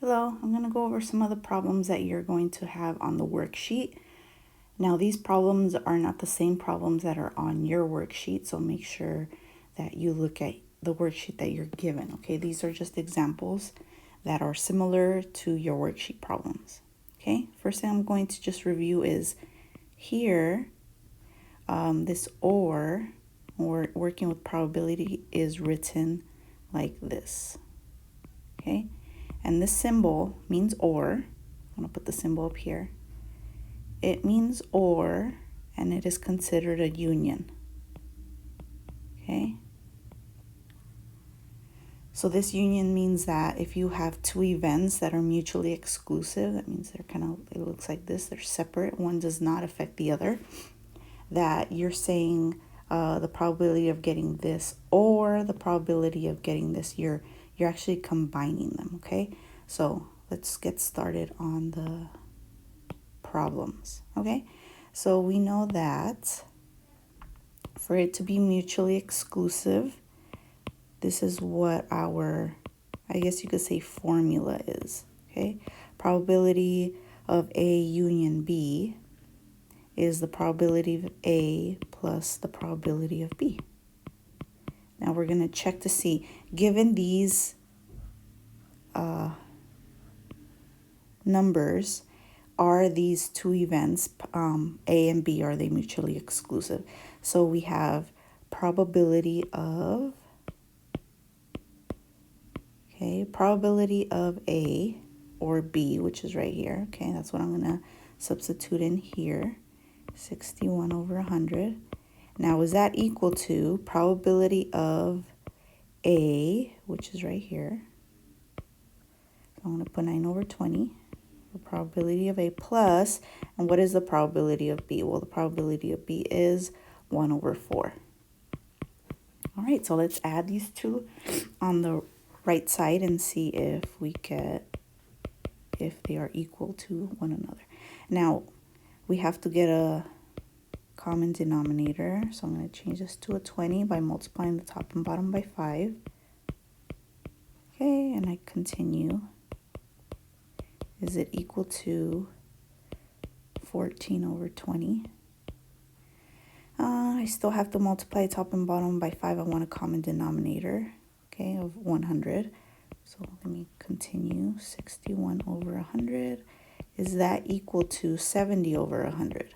Hello, I'm going to go over some of the problems that you're going to have on the worksheet. Now, these problems are not the same problems that are on your worksheet, so make sure that you look at the worksheet that you're given, okay? These are just examples that are similar to your worksheet problems, okay? First thing I'm going to just review is here, this or working with probability is written like this, okay? And this symbol means or. I'm going to put the symbol up here. It means or, and it is considered a union. Okay? So this union means that if you have two events that are mutually exclusive, that means they're it looks like this, they're separate, one does not affect the other, that you're saying the probability of getting this or the probability of getting this, you're actually combining them, okay? So let's get started on the problems, okay? So we know that for it to be mutually exclusive, this is what our, I guess you could say, formula is, okay? Probability of A union B is the probability of A plus the probability of B. Now we're going to check to see, given these numbers, are these two events, A and B, are they mutually exclusive? So we have probability of, okay, probability of A or B, which is right here. Okay, that's what I'm going to substitute in here, 61 over 100. Now, is that equal to probability of A, which is right here? So I'm going to put 9 over 20. The probability of A plus, and what is the probability of B? Well, the probability of B is 1 over 4. All right, so let's add these two on the right side and see if they are equal to one another. Now, we have to get a common denominator, so I'm going to change this to a 20 by multiplying the top and bottom by 5. Okay, and I continue. Is it equal to 14 over 20? I still have to multiply top and bottom by 5. I want a common denominator, okay, of 100. So let me continue. 61 over 100. Is that equal to 70 over 100?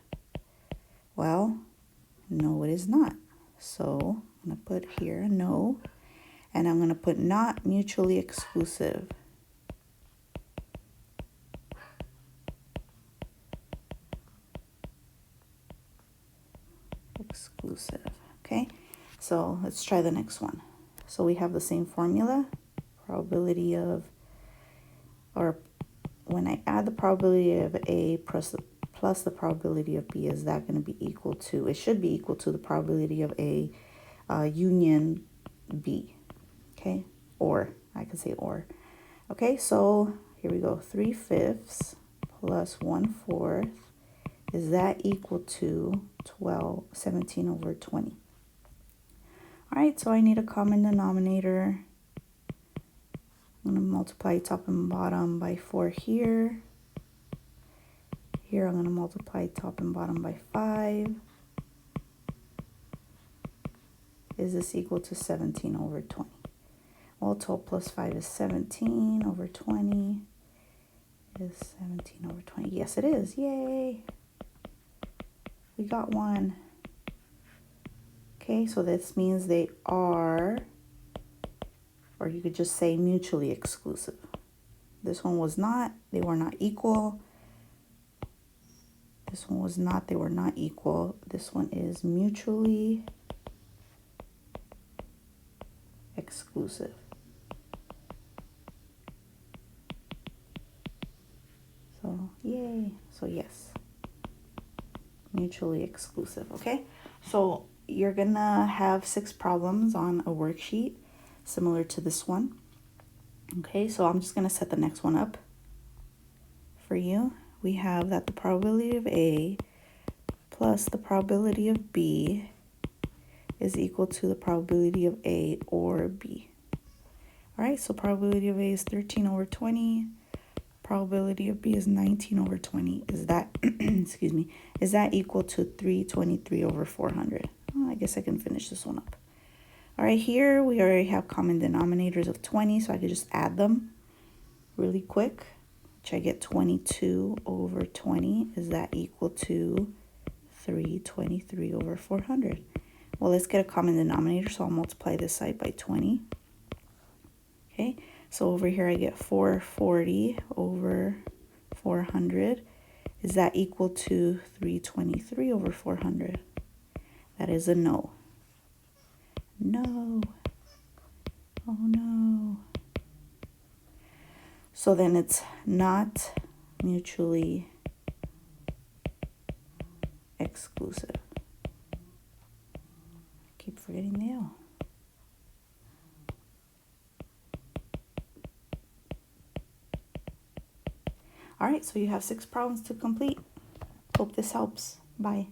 Well, no, it is not. So I'm going to put here no, and I'm going to put not mutually exclusive. Exclusive. Okay, so let's try the next one. So we have the same formula, probability of, or when I add the probability of A plus the probability of B, is that going to be equal to, it should be equal to the probability of A union B, okay, or I could say or. Okay, so here we go, 3/5 plus 1/4. Is that equal to 17 over 20? All right, so I need a common denominator. I'm going to multiply top and bottom by 4 here. Here I'm going to multiply top and bottom by 5. Is this equal to 17 over 20? Well, 12 plus 5 is 17 over 20. Is 17 over 20? Yes, it is. Yay! We got one. Okay, so this means they are, or you could just say mutually exclusive. This one was not, they were not equal. This one was not, they were not equal. This one is mutually exclusive. So, yay. So, yes, mutually exclusive, okay? So, you're gonna have 6 problems on a worksheet similar to this one. Okay, so I'm just gonna set the next one up for you. We have that the probability of A plus the probability of B is equal to the probability of A or B. All right, so probability of A is 13 over 20. probability of B is 19 over 20. Is that, excuse me, is that equal to 323 over 400? Oh, I guess I can finish this one up. All right, here we already have common denominators of 20, so I could just add them really quick. Which I get 22 over 20. Is that equal to 323 over 400? Well, let's get a common denominator, so I'll multiply this side by 20. Okay, so over here I get 440 over 400. Is that equal to 323 over 400? That is a no. No. Oh no. So then it's not mutually exclusive. I keep forgetting the L. All right, so you have 6 problems to complete. Hope this helps. Bye.